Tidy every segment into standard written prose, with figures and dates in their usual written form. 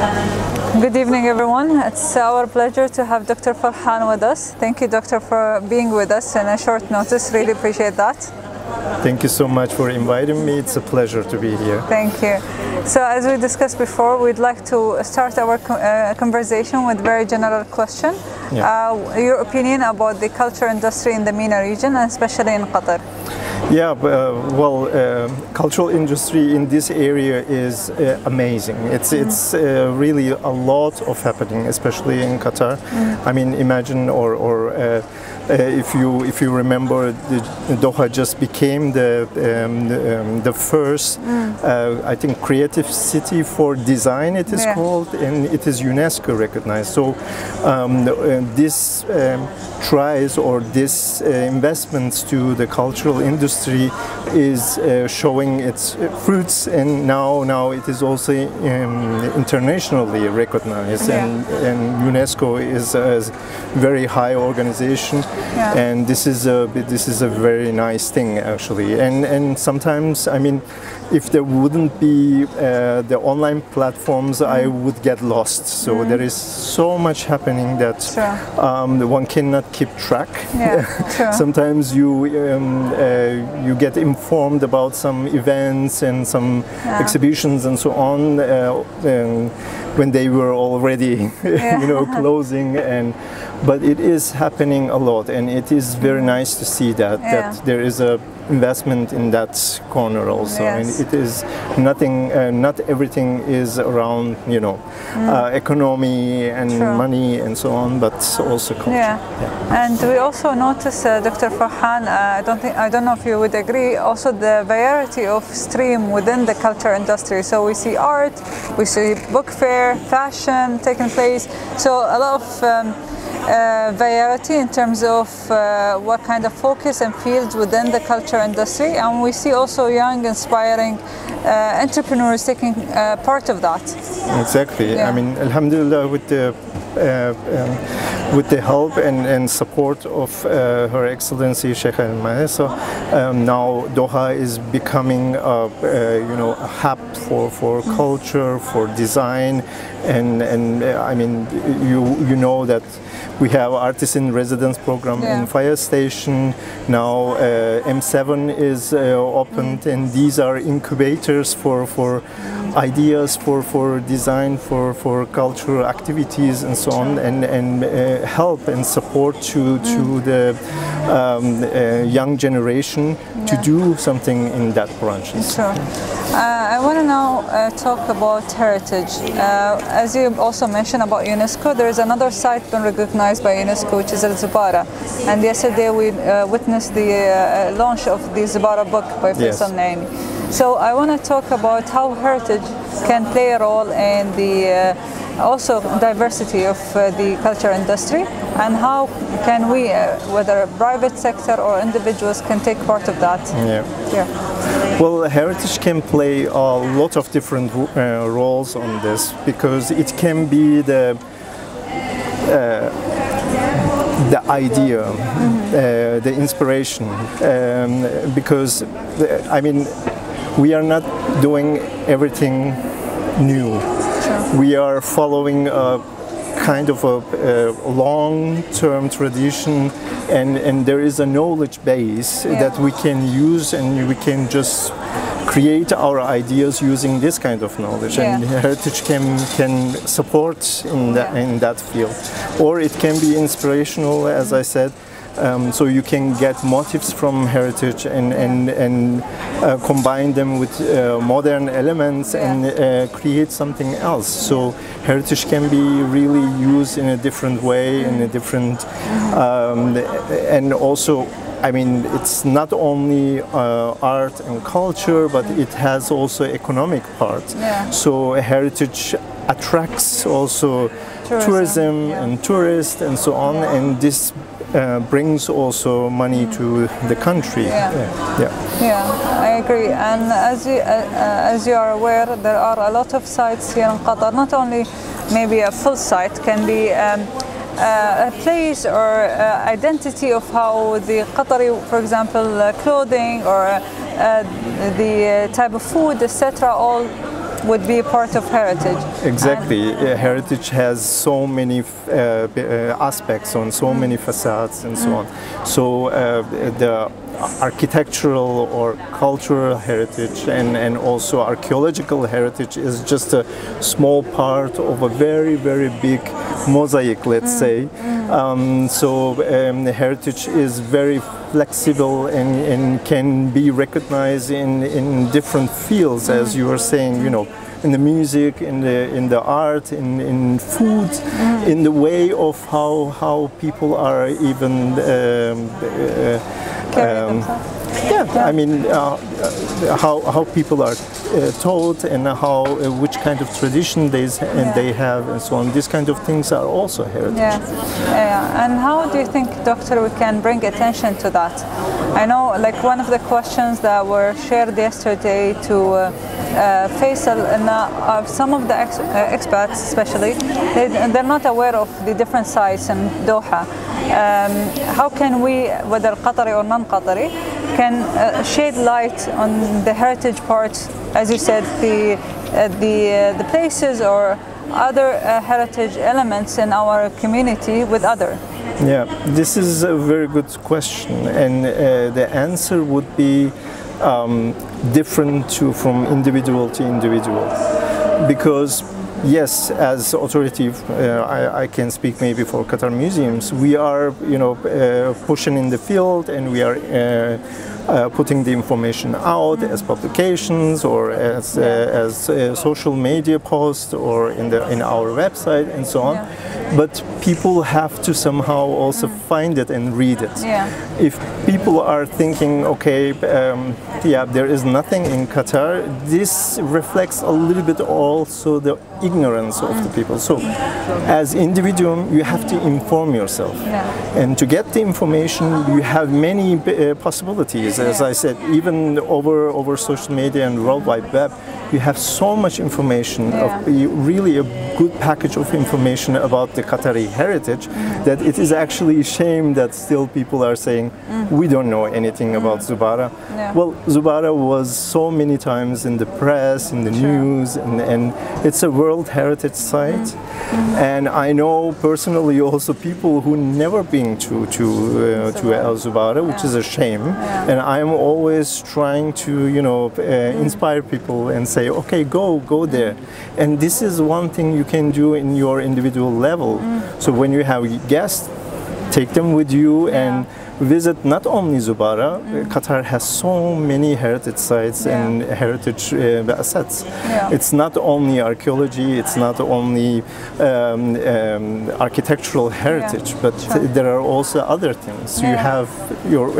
Good evening, everyone. It's our pleasure to have Dr. Ferhan with us. Thank you, Doctor, for being with us in a short notice. Really appreciate that. Thank you so much for inviting me. It's a pleasure to be here. Thank you. So as we discussed before, we'd like to start our conversation with a very general question. Yeah. Your opinion about the culture industry in the MENA region, and especially in Qatar. Yeah, cultural industry in this area is amazing. It's really a lot of happening, especially in Qatar. I mean, imagine if you remember, Doha just became the first, I think, creative city for design. It is called, and it is UNESCO recognized. So this tries, or this investments to the cultural industry is showing its fruits, and now it is also internationally recognized, and UNESCO is a very high organization. Yeah. And this is a very nice thing, actually. And sometimes, I mean, if there wouldn't be the online platforms, I would get lost. So there is so much happening that one cannot keep track. Yeah, sometimes you get informed about some events and some exhibitions and so on when they were already closing, but it is happening a lot, and it is very nice to see that there is a investment in that corner also. Yes. And it is nothing, not everything is around economy and money and so on, but also culture. Yeah. And we also notice, Dr. Ferhan, I don't know if you would agree, also the variety of stream within the culture industry. So we see art, we see book fair, fashion taking place. So a lot of variety in terms of what kind of focus and fields within the culture industry, and we see also young, inspiring entrepreneurs taking part of that. Exactly. I mean, alhamdulillah, with the help and support of Her Excellency Sheikh Al Mahesa, now Doha is becoming a hub for culture, for design, and I mean, you know that we have artist in residence program in Fire Station. Now M7 is opened, and these are incubators for ideas, for design, for cultural activities and so on, and help and support to the young generation to do something in that branch. Sure. I want to now talk about heritage. As you also mentioned about UNESCO, there is another site been recognized by UNESCO, which is Al Zubara. And yesterday we witnessed the launch of the Zubara book by Faisal Naimi. So I want to talk about how heritage can play a role in the also diversity of the culture industry, and how can we, whether private sector or individuals, can take part of that. Well, heritage can play a lot of different roles on this, because it can be the idea, the inspiration, because I mean, we are not doing everything new. We are following a kind of a long-term tradition, and there is a knowledge base that we can use, and we can just create our ideas using this kind of knowledge, and heritage can support in that field, or it can be inspirational, as I said. So you can get motifs from heritage and combine them with modern elements and create something else. So heritage can be really used in a different way, in a different, and also, I mean, it's not only art and culture, but it has also economic part. So heritage attracts also tourism and tourists and so on, and this brings also money to the country. I agree. And as you are aware, there are a lot of sites here in Qatar. Not only maybe a full site, can be a place or identity of how the Qatari, for example, clothing or the type of food, etc., all would be part of heritage. Exactly. Heritage has so many aspects on so many facades and so on. So the architectural or cultural heritage and also archaeological heritage is just a small part of a very, very big mosaic, let's say. The heritage is very flexible and can be recognized in different fields, as you were saying, you know, in the music, in the art, in food, in the way of how people are even I mean, how people are taught and how which kind of tradition they have and so on. These kind of things are also heritage. Yeah. And how do you think, Doctor, we can bring attention to that? I know, like, one of the questions that were shared yesterday to Faisal, and some of the expats especially, they're not aware of the different sites in Doha. How can we, whether Qatari or non-Qatari, can shed light on the heritage parts, as you said, the places or other heritage elements in our community with other? Yeah, this is a very good question, and the answer would be different from individual to individual, because yes, as authority, I can speak maybe for Qatar museums. We are, you know, pushing in the field, and we are putting the information out as publications or as social media posts or in our website and so on. But people have to somehow also find it and read it. If people are thinking, okay, there is nothing in Qatar, this reflects a little bit also the ignorance of the people. So as individual, you have to inform yourself. And to get the information, you have many possibilities. As I said, even over social media and World Wide Web, you have so much information, really a good package of information about the Qatari heritage, that it is actually a shame that still people are saying, we don't know anything about Zubara. Well, Zubara was so many times in the press, in the news, and it's a World Heritage Site. And I know personally also people who never been to Al Zubara, which is a shame. And I'm always trying to, you know, inspire people and say, okay, go there. And this is one thing you can do in your individual level. So when you have guests, take them with you and visit not only Zubara. Qatar has so many heritage sites and heritage assets. It's not only archaeology, it's not only architectural heritage, but there are also other things. You have your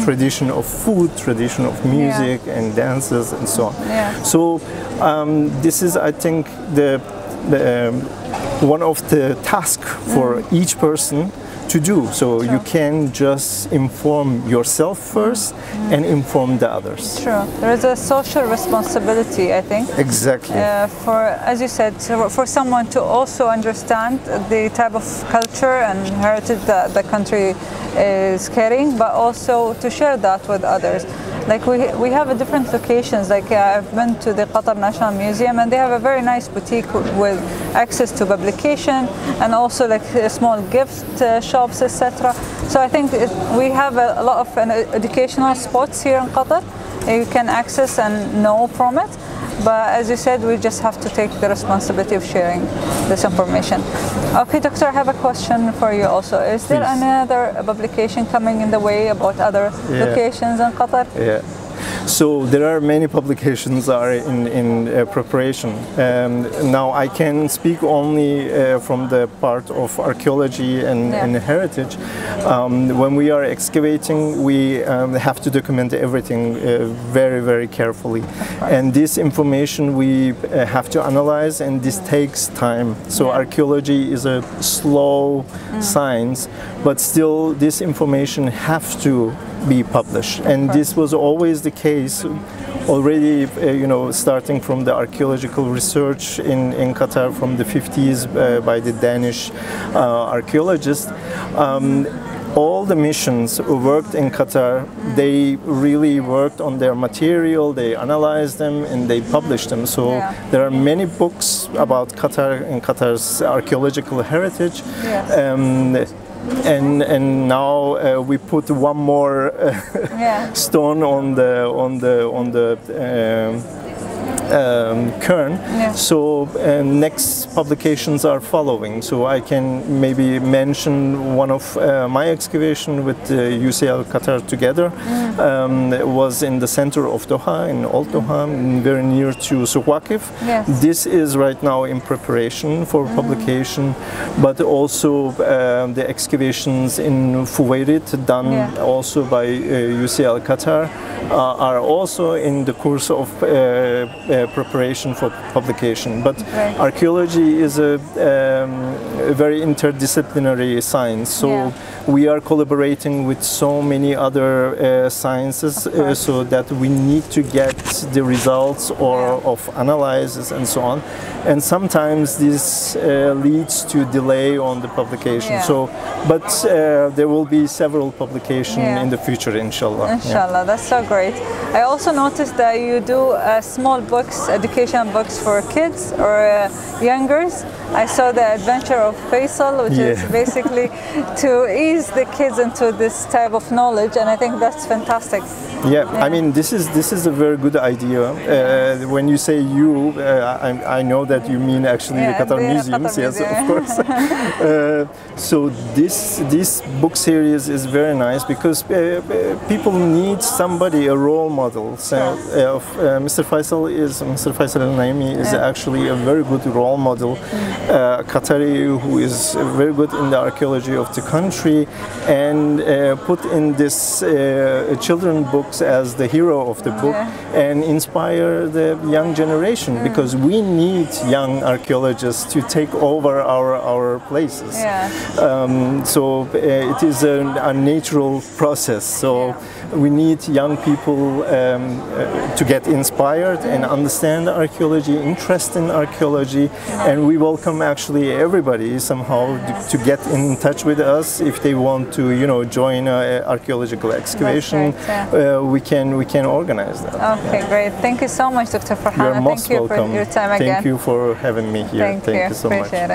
tradition of food, tradition of music and dances and so on. So this is, I think, the one of the tasks for each person to do. So you can just inform yourself first and inform the others. True. There is a social responsibility, I think. Exactly. For, as you said, for someone to also understand the type of culture and heritage that the country is carrying, but also to share that with others. Like we have a different locations. Like I've been to the Qatar National Museum, and they have a very nice boutique with access to publication and also like small gift shops, etc. So I think we have a lot of educational spots here in Qatar. You can access and know from it. But as you said, we just have to take the responsibility of sharing this information. Okay, Doctor, I have a question for you also. Is there another publication coming in the way about other locations in Qatar? So there are many publications are in preparation. Now I can speak only from the part of archaeology and heritage. When we are excavating, we have to document everything very, very carefully. And this information we have to analyze, and this takes time. So archaeology is a slow science, but still this information have to be published, and this was always the case already, you know, starting from the archaeological research in Qatar from the 50s by the Danish archaeologists. all the missions who worked in Qatar, they really worked on their material, they analyzed them and they published them. So there are many books about Qatar and Qatar's archaeological heritage. And now we put one more stone on the kern. So next publications are following. So I can maybe mention one of my excavation with UCL Qatar together. It was in the center of Doha, in Old Doha, very near to Souq Waqif. This is right now in preparation for publication, but also the excavations in Fuwairid done also by UCL Qatar are also in the course of preparation for publication. But archaeology is a very interdisciplinary science, so we are collaborating with so many other sciences, so that we need to get the results of analysis and so on. And sometimes this leads to delay on the publication. So, but there will be several publications in the future, inshallah. Inshallah, that's so great. I also noticed that you do small books, educational books for kids or youngers. I saw the Adventure of Faisal, which is basically to ease the kids into this type of knowledge, and I think that's fantastic. I mean, this is a very good idea. When you say you, I know that you mean actually the Qatar Museums, yes, of course. So this book series is very nice because people need somebody, a role model. So Mr. Faisal Al-Naimi is actually a very good role model, Qatari who is very good in the archaeology of the country, and put in this children books as the hero of the book and inspire the young generation, because we need young archaeologists to take over our places. So it is a natural process. So we need young people to get inspired and understand archaeology, interest in archaeology, and we welcome actually everybody somehow to get in touch with us if they want to, you know, join archaeological excavation. We can organize that. Okay, great. Thank you so much, Dr. Ferhan. You're most welcome. Thank you for your time again. Thank you for having me here. Thank you so much. Appreciate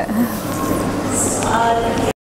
it.